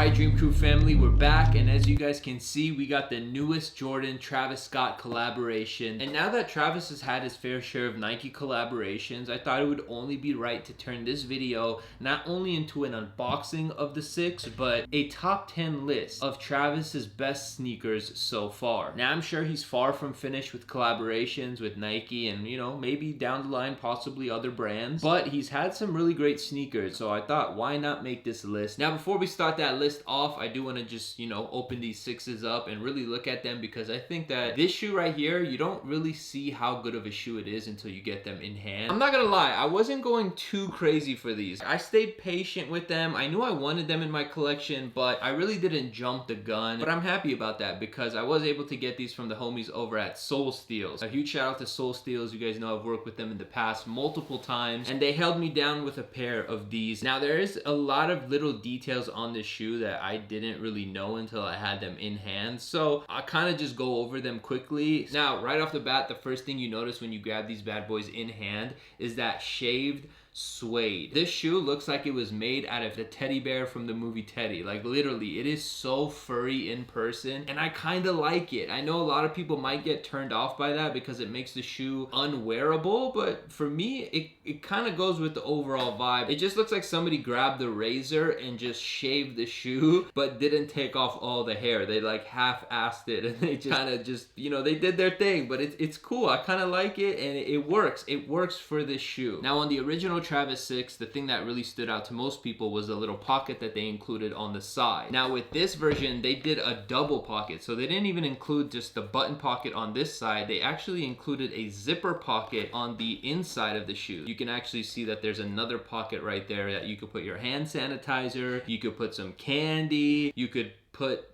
Alright, Dream Crew family, we're back, and as you guys can see, we got the newest Jordan Travis Scott collaboration. And now that Travis has had his fair share of Nike collaborations, I thought it would only be right to turn this video not only into an unboxing of the 6, but a top 10 list of Travis's best sneakers so far. Now, I'm sure he's far from finished with collaborations with Nike and, you know, maybe down the line possibly other brands, but he's had some really great sneakers, so I thought, why not make this list? Now, before we start that list off, I do want to just, you know, open these 6s up and really look at them, because I think that this shoe right here, you don't really see how good of a shoe it is until you get them in hand. I'm not gonna lie, I wasn't going too crazy for these. I stayed patient with them. I knew I wanted them in my collection, but I really didn't jump the gun. But I'm happy about that because I was able to get these from the homies over at Soul Steals. A huge shout out to Soul Steals. You guys know I've worked with them in the past multiple times, and they held me down with a pair of these. Now, there is a lot of little details on this shoe that I didn't really know until I had them in hand, so I'll kind of just go over them quickly. Now, right off the bat, the first thing you notice when you grab these bad boys in hand is that shaved suede. This shoe looks like it was made out of the teddy bear from the movie Teddy. Like, literally, it is so furry in person, and I kind of like it. I know a lot of people might get turned off by that because it makes the shoe unwearable, but for me, it kind of goes with the overall vibe. It just looks like somebody grabbed the razor and just shaved the shoe, but didn't take off all the hair. They like half-assed it, and they just kind of just, you know, they did their thing, but it's cool. I kind of like it, and it works. It works for this shoe. Now, on the original Travis 6, the thing that really stood out to most people was the little pocket that they included on the side. Now, with this version, they did a double pocket, so they didn't even include just the button pocket on this side. They actually included a zipper pocket on the inside of the shoe. You can actually see that there's another pocket right there that you could put your hand sanitizer, you could put some candy, you could put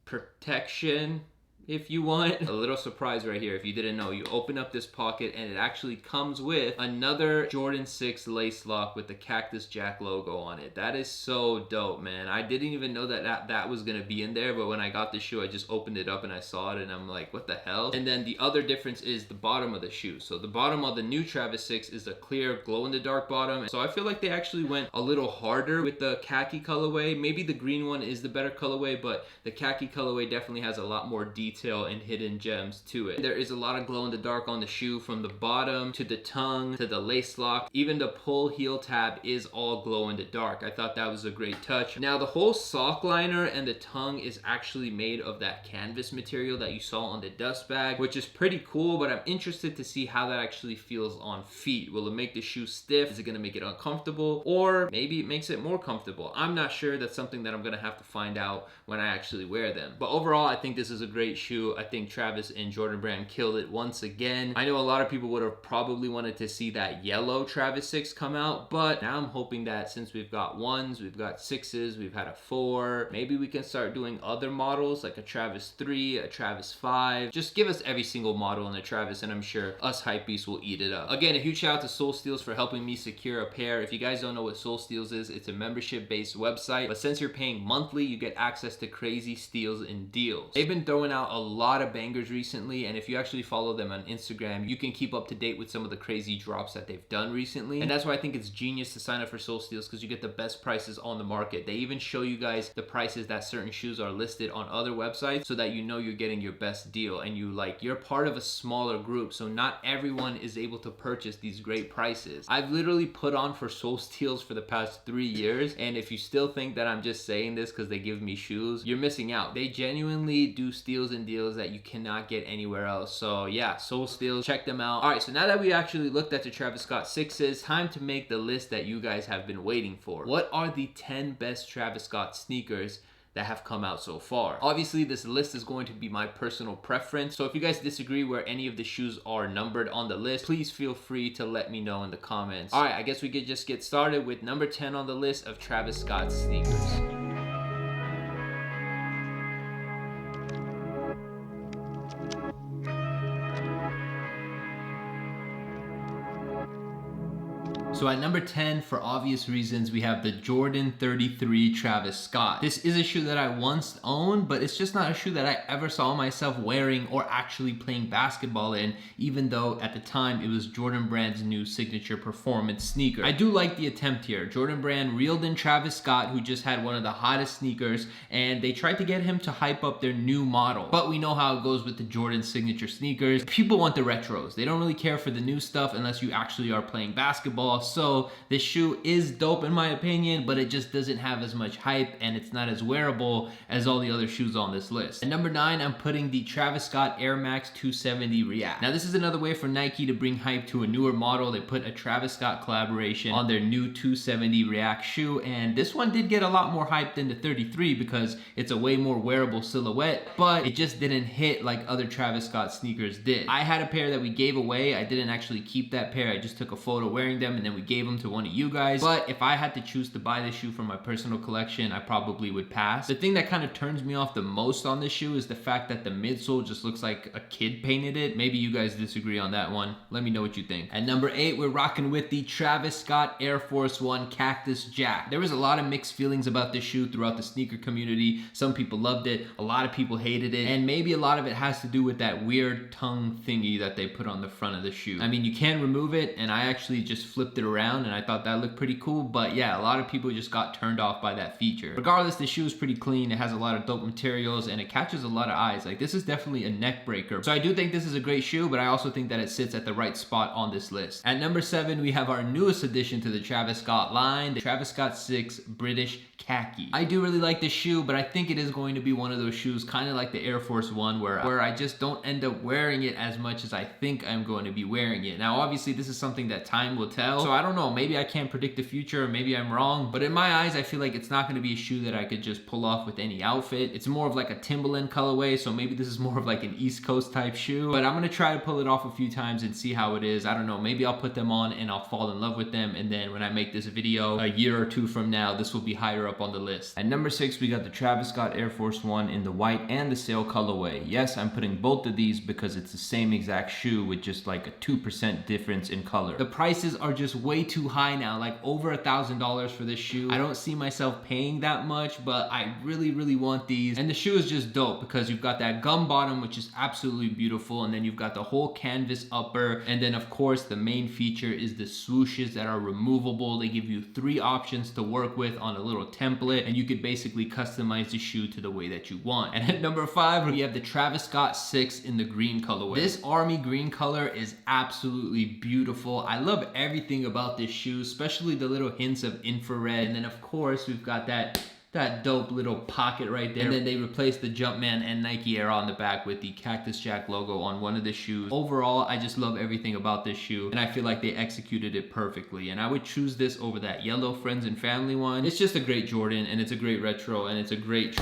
protection if you want. A little surprise right here, if you didn't know, you open up this pocket and it actually comes with another Jordan 6 lace lock with the Cactus Jack logo on it. That is so dope, man. I didn't even know that was gonna be in there, but when I got the shoe, I just opened it up and I saw it and I'm like, what the hell? And then the other difference is the bottom of the shoe. So the bottom of the new Travis 6 is a clear glow-in-the-dark bottom. So I feel like they actually went a little harder with the khaki colorway. Maybe the green one is the better colorway, but the khaki colorway definitely has a lot more detail and hidden gems to it. There is a lot of glow in the dark on the shoe, from the bottom to the tongue to the lace lock. Even the pull heel tab is all glow in the dark. I thought that was a great touch. Now, the whole sock liner and the tongue is actually made of that canvas material that you saw on the dust bag, which is pretty cool, but I'm interested to see how that actually feels on feet. Will it make the shoe stiff? Is it gonna make it uncomfortable? Or maybe it makes it more comfortable. I'm not sure. That's something that I'm gonna have to find out when I actually wear them. But overall, I think this is a great shoe. I think Travis and Jordan Brand killed it once again. I know a lot of people would have probably wanted to see that yellow Travis 6 come out, but now I'm hoping that since we've got 1s, we've got 6s, we've had a 4, maybe we can start doing other models like a Travis 3, a Travis 5. Just give us every single model in the Travis, and I'm sure us hypebeasts will eat it up. Again, a huge shout out to Soul Steals for helping me secure a pair. If you guys don't know what Soul Steals is, it's a membership-based website, but since you're paying monthly, you get access to crazy steals and deals. They've been throwing out a lot of bangers recently, and if you actually follow them on Instagram, you can keep up to date with some of the crazy drops that they've done recently. And that's why I think it's genius to sign up for Soul Steals, because you get the best prices on the market. They even show you guys the prices that certain shoes are listed on other websites, so that you know you're getting your best deal, and you're part of a smaller group, so not everyone is able to purchase these great prices. I've literally put on for Soul Steals for the past 3 years, and if you still think that I'm just saying this because they give me shoes, you're missing out. They genuinely do steals and deals that you cannot get anywhere else. So yeah, Soul Steals, check them out. All right, so now that we actually looked at the Travis Scott 6s, time to make the list that you guys have been waiting for. What are the 10 best Travis Scott sneakers that have come out so far? Obviously, this list is going to be my personal preference, so if you guys disagree where any of the shoes are numbered on the list, please feel free to let me know in the comments. All right, I guess we could just get started with number 10 on the list of Travis Scott sneakers. So at number 10, for obvious reasons, we have the Jordan 33 Travis Scott. This is a shoe that I once owned, but it's just not a shoe that I ever saw myself wearing or actually playing basketball in, even though at the time it was Jordan Brand's new signature performance sneaker. I do like the attempt here. Jordan Brand reeled in Travis Scott, who just had one of the hottest sneakers, and they tried to get him to hype up their new model. But we know how it goes with the Jordan signature sneakers. People want the retros. They don't really care for the new stuff unless you actually are playing basketball. So this shoe is dope in my opinion, but it just doesn't have as much hype and it's not as wearable as all the other shoes on this list. At number 9, I'm putting the Travis Scott Air Max 270 React. Now this is another way for Nike to bring hype to a newer model. They put a Travis Scott collaboration on their new 270 React shoe, and this one did get a lot more hype than the 33 because it's a way more wearable silhouette, but it just didn't hit like other Travis Scott sneakers did. I had a pair that we gave away. I didn't actually keep that pair. I just took a photo wearing them and then we gave them to one of you guys. But if I had to choose to buy this shoe for my personal collection, I probably would pass. The thing that kind of turns me off the most on this shoe is the fact that the midsole just looks like a kid painted it. Maybe you guys disagree on that one. Let me know what you think. At number 8, we're rocking with the Travis Scott Air Force 1 Cactus Jack. There was a lot of mixed feelings about this shoe throughout the sneaker community. Some people loved it, a lot of people hated it, and maybe a lot of it has to do with that weird tongue thingy that they put on the front of the shoe. I mean, you can remove it, and I actually just flipped it around and I thought that looked pretty cool, but yeah, a lot of people just got turned off by that feature. Regardless, the shoe is pretty clean. It has a lot of dope materials and it catches a lot of eyes. Like, this is definitely a neck breaker. So I do think this is a great shoe, but I also think that it sits at the right spot on this list. At number 7, we have our newest addition to the Travis Scott line, the Travis Scott 6 British Khaki. I do really like this shoe, but I think it is going to be one of those shoes, kind of like the Air Force 1, where I just don't end up wearing it as much as I think I'm going to be wearing it. Now, obviously, this is something that time will tell, so I don't know, maybe I can't predict the future, or maybe I'm wrong, but in my eyes, I feel like it's not going to be a shoe that I could just pull off with any outfit. It's more of like a Timberland colorway, so maybe this is more of like an East Coast type shoe, but I'm going to try to pull it off a few times and see how it is. I don't know, maybe I'll put them on and I'll fall in love with them, and then when I make this video a year or two from now, this will be higher up on the list. At number 6, we got the Travis Scott Air Force 1 in the white and the sail colorway. Yes, I'm putting both of these because it's the same exact shoe with just like a 2% difference in color. The prices are just way too high now, like over $1,000 for this shoe. I don't see myself paying that much, but I really want these. And the shoe is just dope because you've got that gum bottom, which is absolutely beautiful, and then you've got the whole canvas upper, and then of course the main feature is the swooshes that are removable. They give you 3 options to work with on a little template, and you could basically customize the shoe to the way that you want. And at number 5, we have the Travis Scott 6 in the green colorway. This army green color is absolutely beautiful. I love everything about this shoe, especially the little hints of infrared. And then of course we've got that dope little pocket right there. And then they replaced the Jumpman and Nike Air on the back with the Cactus Jack logo on one of the shoes. Overall, I just love everything about this shoe, and I feel like they executed it perfectly. And I would choose this over that yellow Friends and Family one. It's just a great Jordan, and it's a great retro, and it's a great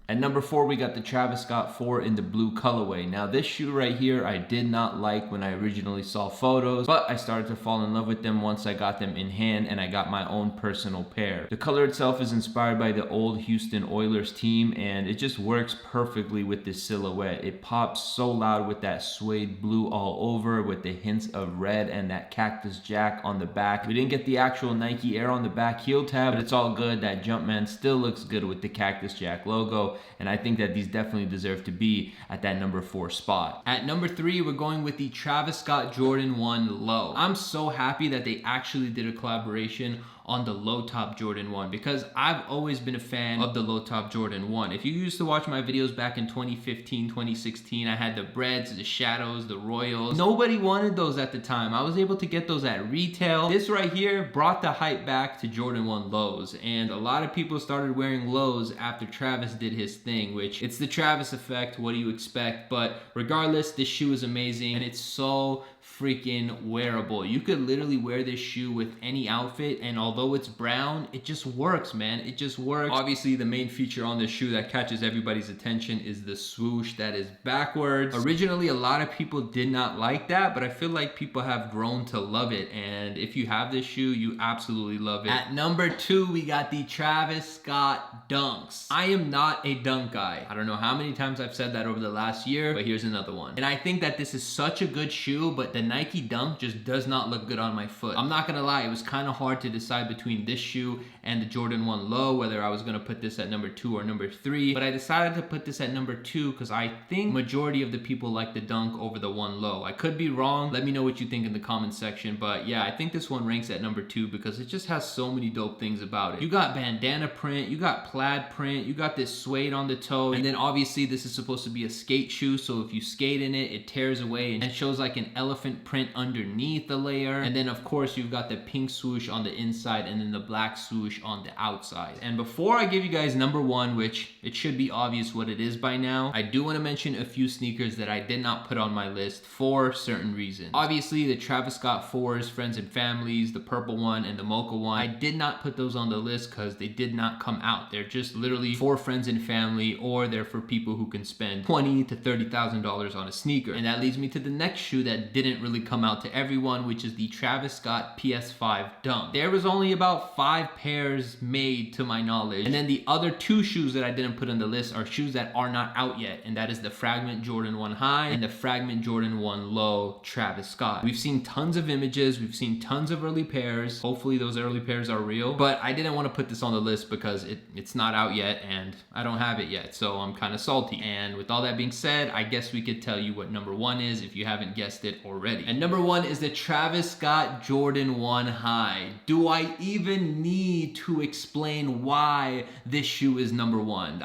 At number 4, we got the Travis Scott 4 in the blue colorway. Now this shoe right here, I did not like when I originally saw photos, but I started to fall in love with them once I got them in hand and I got my own personal pair. The color itself is inspired by the old Houston Oilers team, and it just works perfectly with this silhouette. It pops so loud with that suede blue all over with the hints of red and that Cactus Jack on the back. We didn't get the actual Nike Air on the back heel tab, but it's all good. That Jumpman still looks good with the Cactus Jack logo, and I think that these definitely deserve to be at that number 4 spot. At number 3, we're going with the Travis Scott Jordan 1 Low. I'm so happy that they actually did a collaboration on the low top Jordan 1 because I've always been a fan of the low top Jordan 1. If you used to watch my videos back in 2015, 2016, I had the Breads, the Shadows, the Royals. Nobody wanted those at the time. I was able to get those at retail. This right here brought the hype back to Jordan 1 lows, and a lot of people started wearing lows after Travis did his thing, which it's the Travis effect. What do you expect? But regardless, this shoe is amazing and it's so freaking wearable. You could literally wear this shoe with any outfit, and although it's brown, it just works, man. It just works. Obviously, the main feature on this shoe that catches everybody's attention is the swoosh that is backwards. Originally, a lot of people did not like that, but I feel like people have grown to love it, and if you have this shoe, you absolutely love it. At number 2, we got the Travis Scott Dunks. I am not a dunk guy. I don't know how many times I've said that over the last year, but here's another one. And I think that this is such a good shoe, but the Nike Dunk just does not look good on my foot. I'm not gonna lie, it was kind of hard to decide between this shoe and the Jordan 1 Low, whether I was gonna put this at number 2 or number 3, but I decided to put this at number 2 because I think majority of the people like the Dunk over the 1 Low. I could be wrong. Let me know what you think in the comment section, but yeah, I think this one ranks at number 2 because it just has so many dope things about it. You got bandana print, you got plaid print, you got this suede on the toe, and then obviously this is supposed to be a skate shoe, so if you skate in it, it tears away and shows like an elephant print underneath the layer. And then of course you've got the pink swoosh on the inside and then the black swoosh on the outside. And before I give you guys number 1, which it should be obvious what it is by now, I do want to mention a few sneakers that I did not put on my list for certain reasons. Obviously the Travis Scott 4s, Friends and Families, the purple one and the mocha one, I did not put those on the list because they did not come out. They're just literally for friends and family, or they're for people who can spend $20,000 to $30,000 on a sneaker. And that leads me to the next shoe that didn't really come out to everyone, which is the Travis Scott Ps5 Dunk. There was only about 5 pairs made to my knowledge. And then the other 2 shoes that I didn't put on the list are shoes that are not out yet, and that is the Fragment Jordan 1 High and the Fragment Jordan 1 Low Travis Scott. We've seen tons of images, we've seen tons of early pairs. Hopefully those early pairs are real, but I didn't want to put this on the list because it's not out yet and I don't have it yet, so I'm kind of salty. And with all that being said, I guess we could tell you what number 1 is if you haven't guessed it already. And number 1 is the Travis Scott Jordan 1 High. Do I even need to explain why this shoe is number 1?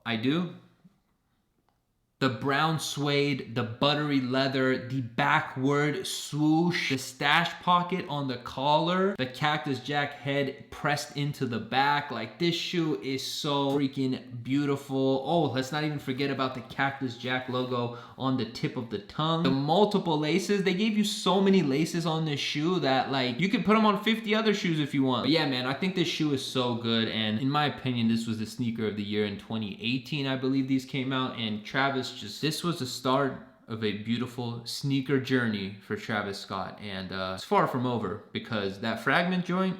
I do. The brown suede, the buttery leather, the backward swoosh, the stash pocket on the collar, the Cactus Jack head pressed into the back. Like, this shoe is so freaking beautiful. Oh, let's not even forget about the Cactus Jack logo on the tip of the tongue. The multiple laces, they gave you so many laces on this shoe that like you could put them on 50 other shoes if you want. But yeah, man, I think this shoe is so good, and in my opinion, this was the sneaker of the year in 2018, I believe these came out, and Travis this was the start of a beautiful sneaker journey for Travis Scott, and it's far from over because that Fragment joint,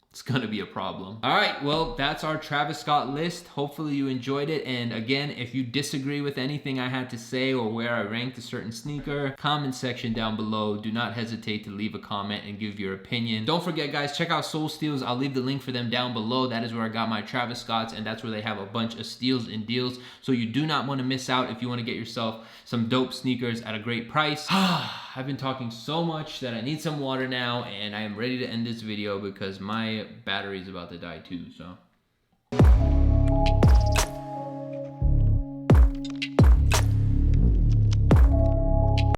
it's gonna be a problem. All right, well, that's our Travis Scott list. Hopefully you enjoyed it. And again, if you disagree with anything I had to say or where I ranked a certain sneaker, comment section down below. Do not hesitate to leave a comment and give your opinion. Don't forget, guys, check out Soul Steals. I'll leave the link for them down below. That is where I got my Travis Scotts, and that's where they have a bunch of steals and deals. So you do not want to miss out if you want to get yourself some dope sneakers at a great price. I've been talking so much that I need some water now, and I am ready to end this video because my battery is about to die too, so.